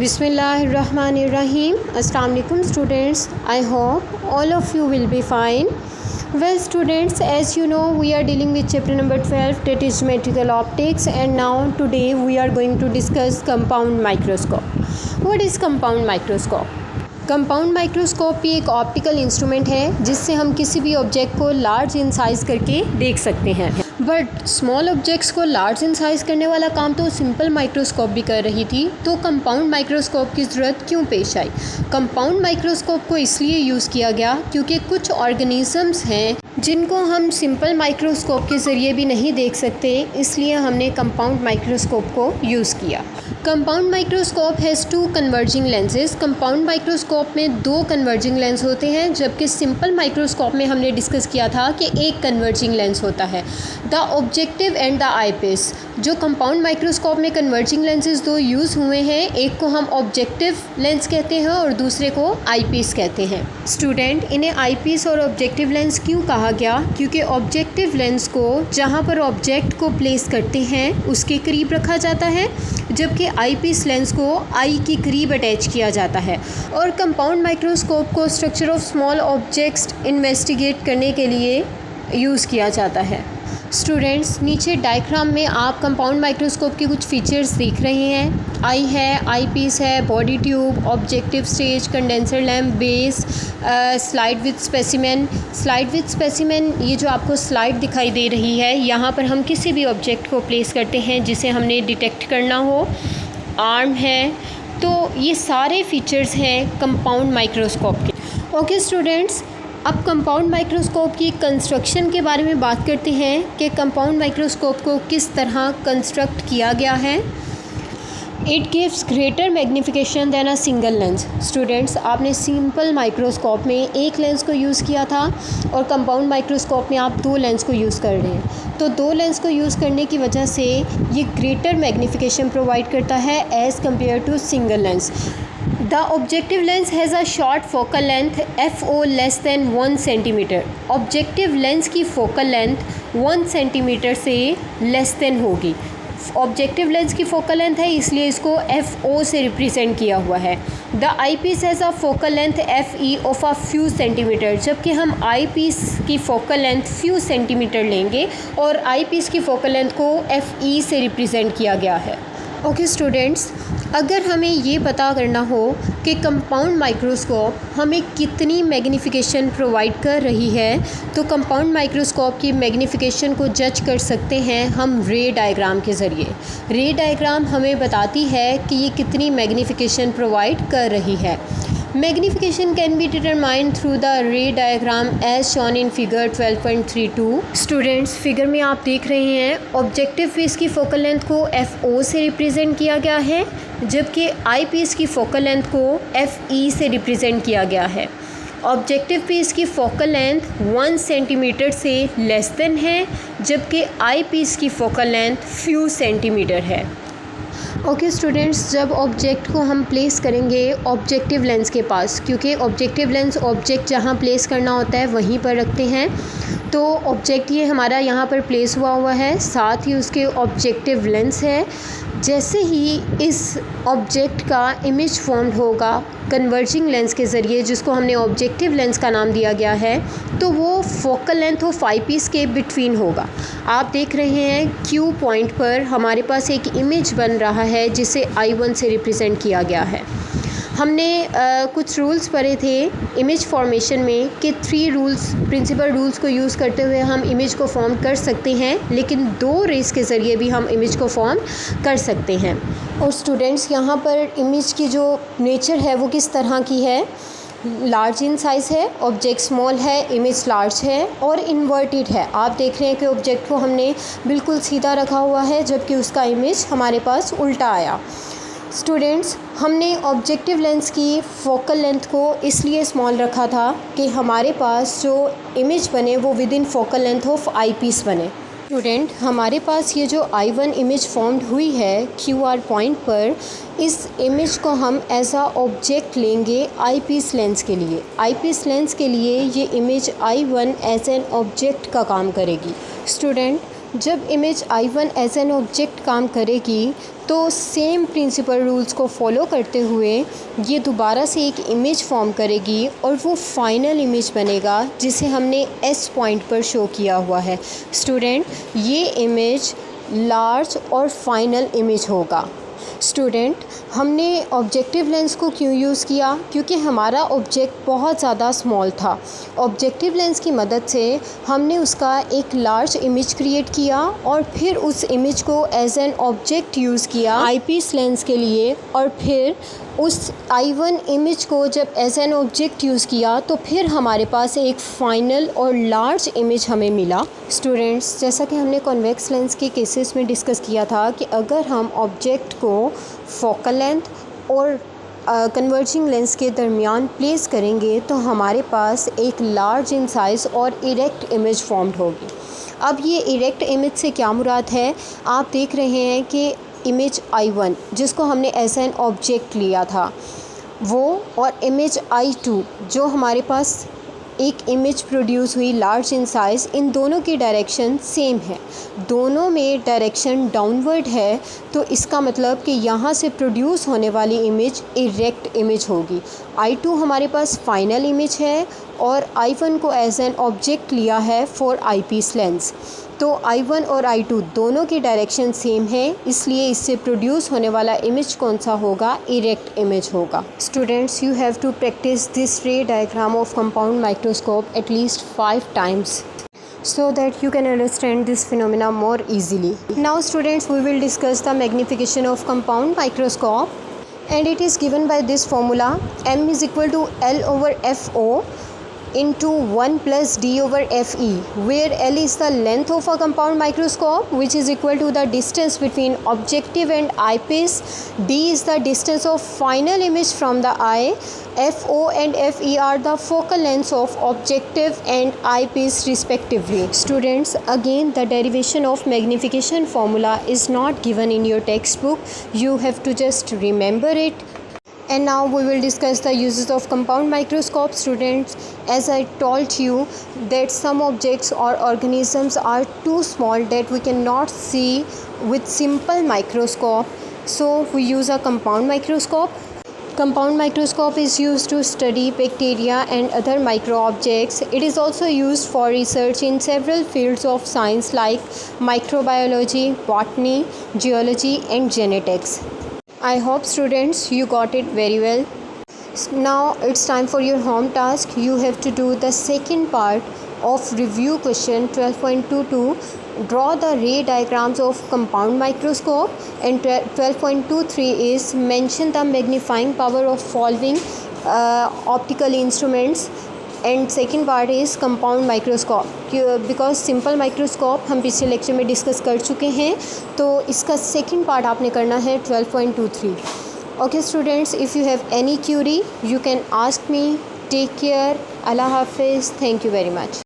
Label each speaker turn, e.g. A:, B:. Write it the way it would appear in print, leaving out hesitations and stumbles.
A: Bismillahirrahmanirrahim. Assalamu alaikum students. I hope all of you will be fine. Well students, as you know, we are dealing with chapter number 12, that is geometrical optics, and now today we are going to discuss compound microscope. What is compound microscope? Compound microscope भी एक optical instrument है जिससे हम किसी भी object को large in size करके देख सकते हैं। बट स्मॉल ऑब्जेक्ट्स को लार्ज इन साइज़ करने वाला काम तो सिंपल माइक्रोस्कोप भी कर रही थी, तो कंपाउंड माइक्रोस्कोप की ज़रूरत क्यों पेश आई? कंपाउंड माइक्रोस्कोप को इसलिए यूज़ किया गया क्योंकि कुछ ऑर्गेनिज़म्स हैं जिनको हम सिंपल माइक्रोस्कोप के ज़रिए भी नहीं देख सकते, इसलिए हमने कंपाउंड माइक्रोस्कोप को यूज़ किया। Compound microscope has 2 converging lenses. Compound microscope में 2 कन्वर्जिंग लेंस होते हैं, जबकि सिंपल माइक्रोस्कोप में हमने डिस्कस किया था कि एक कन्वर्जिंग लेंस होता है, the objective and the eyepiece. जो कंपाउंड माइक्रोस्कोप में कन्वर्जिंग लेंसेज 2 यूज़ हुए हैं, एक को हम ऑब्जेक्टिव लेंस कहते हैं और दूसरे को आईपीस कहते हैं। स्टूडेंट, इन्हें आईपीस और ऑब्जेक्टिव लेंस क्यों कहा गया? क्योंकि ऑब्जेक्टिव लेंस को जहाँ पर ऑब्जेक्ट को प्लेस करते हैं उसके करीब रखा जाता है, जबकि आईपीस लेंस को आई के करीब अटैच किया जाता है। और कंपाउंड माइक्रोस्कोप को structure of small objects investigate करने के लिए यूज़ किया जाता है। स्टूडेंट्स, नीचे डायग्राम में आप कंपाउंड माइक्रोस्कोप के कुछ फीचर्स देख रहे हैं। आई है, आईपीस है, body tube, objective stage, condenser lamp, base, slide with specimen. Slide with specimen, ये जो आपको स्लाइड दिखाई दे रही है, यहाँ पर हम किसी भी ऑब्जेक्ट को प्लेस करते हैं जिसे हमने डिटेक्ट करना हो। आर्म है, तो ये सारे फीचर्स हैं कंपाउंड माइक्रोस्कोप के। ओके स्टूडेंट्स, अब कंपाउंड माइक्रोस्कोप की कंस्ट्रक्शन के बारे में बात करते हैं कि कंपाउंड माइक्रोस्कोप को किस तरह कंस्ट्रक्ट किया गया है। It gives greater magnification then a single lens. Students, आपने सिंपल माइक्रोस्कोप में एक लेंस को यूज़ किया था और कंपाउंड माइक्रोस्कोप में आप 2 लेंस को यूज़ कर रहे हैं, तो 2 लेंस को यूज़ करने की वजह से ये ग्रेटर मैग्नीफिकेशन प्रोवाइड करता है as compared to single lens. The objective lens has a short focal length FO less than 1 centimetre. Objective lens की फोकल लेंथ 1 सेंटीमीटर से लेस देन होगी। ऑब्जेक्टिव लेंस की फोकल लेंथ है, इसलिए इसको FO से रिप्रेजेंट किया हुआ है। The eyepiece has a focal length FE of a few centimetre, जबकि हम आई पीस की फोकल लेंथ फ्यू सेंटीमीटर लेंगे और आई पीस की फोकल लेंथ को FE से रिप्रेजेंट किया गया है। ओके स्टूडेंट्स, अगर हमें ये पता करना हो कि कंपाउंड माइक्रोस्कोप हमें कितनी मैग्नीफिकेशन प्रोवाइड कर रही है, तो कंपाउंड माइक्रोस्कोप की मैग्नीफिकेशन को जज कर सकते हैं हम रे डायग्राम के ज़रिए। रे डायग्राम हमें बताती है कि ये कितनी मैग्नीफिकेशन प्रोवाइड कर रही है। Magnification can be determined through the ray diagram as shown in figure 12.32। Students, figure में आप देख रहे हैं ऑब्जेक्टिव पीस की फोकल लेंथ को FO से रिप्रेजेंट किया गया है, जबकि आई पीस की फोकल लेंथ को FE से रिप्रेजेंट किया गया है। ऑब्जेक्टिव पीस की फोकल लेंथ 1 सेंटीमीटर से लेस देन है, जबकि आई पीस की फोकल लेंथ फ्यू सेंटीमीटर है। ओके स्टूडेंट्स, जब ऑब्जेक्ट को हम प्लेस करेंगे ऑब्जेक्टिव लेंस के पास, क्योंकि ऑब्जेक्टिव लेंस ऑब्जेक्ट जहाँ प्लेस करना होता है वहीं पर रखते हैं, तो ऑब्जेक्ट ये हमारा यहाँ पर प्लेस हुआ है, साथ ही उसके ऑब्जेक्टिव लेंस है। जैसे ही इस ऑब्जेक्ट का इमेज फॉर्म्ड होगा कन्वर्जिंग लेंस के ज़रिए, जिसको हमने ऑब्जेक्टिव लेंस का नाम दिया गया है, तो वो focal length of eyepiece के बिटवीन होगा। आप देख रहे हैं Q पॉइंट पर हमारे पास एक इमेज बन रहा है जिसे I1 से रिप्रेजेंट किया गया है। हमने कुछ रूल्स पढ़े थे इमेज फॉर्मेशन में कि 3 रूल्स, प्रिंसिपल रूल्स को यूज़ करते हुए हम इमेज को फॉर्म कर सकते हैं, लेकिन 2 रेस के ज़रिए भी हम इमेज को फॉर्म कर सकते हैं। और स्टूडेंट्स, यहाँ पर इमेज की जो नेचर है वो किस तरह की है? लार्ज इन साइज़ है, ऑब्जेक्ट स्मॉल है, इमेज लार्ज है और इन्वर्टेड है। आप देख रहे हैं कि ऑब्जेक्ट को हमने बिल्कुल सीधा रखा हुआ है, जबकि उसका इमेज हमारे पास उल्टा आया। स्टूडेंट्स, हमने ऑब्जेक्टिव लेंस की फोकल लेंथ को इसलिए स्मॉल रखा था कि हमारे पास जो इमेज बने वो within focal length of eyepiece बने। स्टूडेंट, हमारे पास ये जो I1 इमेज फॉर्म्ड हुई है QR पॉइंट पर, इस इमेज को हम एज आ ऑब्जेक्ट लेंगे आई पीस लेंस के लिए। आई पीस लेंस के लिए ये image I1 as an object का काम करेगी। स्टूडेंट, जब image I1 as an object काम करेगी तो सेम प्रिंसिपल रूल्स को फॉलो करते हुए ये दोबारा से एक इमेज फॉर्म करेगी और वो फाइनल इमेज बनेगा जिसे हमने S पॉइंट पर शो किया हुआ है। स्टूडेंट, ये इमेज लार्ज और फाइनल इमेज होगा। स्टूडेंट, हमने ऑब्जेक्टिव लेंस को क्यों यूज़ किया? क्योंकि हमारा ऑब्जेक्ट बहुत ज़्यादा स्मॉल था। ऑब्जेक्टिव लेंस की मदद से हमने उसका एक लार्ज इमेज क्रिएट किया और फिर उस इमेज को एज एन ऑब्जेक्ट यूज़ किया आईपीस लेंस के लिए, और फिर उस I1 इमेज को जब एज एन ऑब्जेक्ट यूज़ किया तो फिर हमारे पास एक फ़ाइनल और लार्ज इमेज हमें मिला। स्टूडेंट्स, जैसा कि हमने कॉन्वेक्स लेंस के केसेस में डिस्कस किया था कि अगर हम ऑब्जेक्ट को फोकल लेंथ और कन्वर्जिंग लेंस के दरमियान प्लेस करेंगे तो हमारे पास एक लार्ज इन साइज़ और इरेक्ट इमेज फॉर्म्ड होगी। अब ये इरेक्ट इमेज से क्या मुराद है? आप देख रहे हैं कि इमेज I1 जिसको हमने एज एन ऑब्जेक्ट लिया था वो, और इमेज I2 जो हमारे पास एक इमेज प्रोड्यूस हुई लार्ज इन साइज़, इन दोनों की डायरेक्शन सेम है, दोनों में डायरेक्शन डाउनवर्ड है। तो इसका मतलब कि यहाँ से प्रोड्यूस होने वाली इमेज इरेक्ट इमेज होगी। I2 हमारे पास फाइनल इमेज है और I1 को एज एन ऑब्जेक्ट लिया है फॉर आईपीस लेंस। तो I1 और I2 दोनों की डायरेक्शन सेम है, इसलिए इससे प्रोड्यूस होने वाला इमेज कौन सा होगा? इरेक्ट इमेज होगा। Students, you have to practise this ray diagram of compound microscope at least 5 times so that you can understand this phenomena more easily. Now students, we will discuss the magnification of compound microscope, and it is given by this formula: m is equal to L over FO into 1 plus D over FE, where L is the length of a compound microscope, which is equal to the distance between objective and eyepiece. D is the distance of final image from the eye. FO and FE are the focal lengths of objective and eyepiece respectively. Students, again the derivation of magnification formula is not given in your textbook. You have to just remember it. And now we will discuss the uses of compound microscope. Students, as I told you that some objects or organisms are too small that we cannot see with simple microscope, so we use a compound microscope. Compound microscope is used to study bacteria and other micro objects. It is also used for research in several fields of science like microbiology, botany, geology and genetics. I hope students you got it very well. Now it's time for your home task. You have to do the second part of review question 12.22. Draw the ray diagrams of compound microscope, and 12.23 is mention the magnifying power of following optical instruments. And second part is compound microscope, because simple microscope हम पिछले lecture में discuss कर चुके हैं, तो इसका second part आपने करना है 12.23. Okay students, if you have any query you can ask me. Take care. अल्लाह हाफिज़. Thank you very much.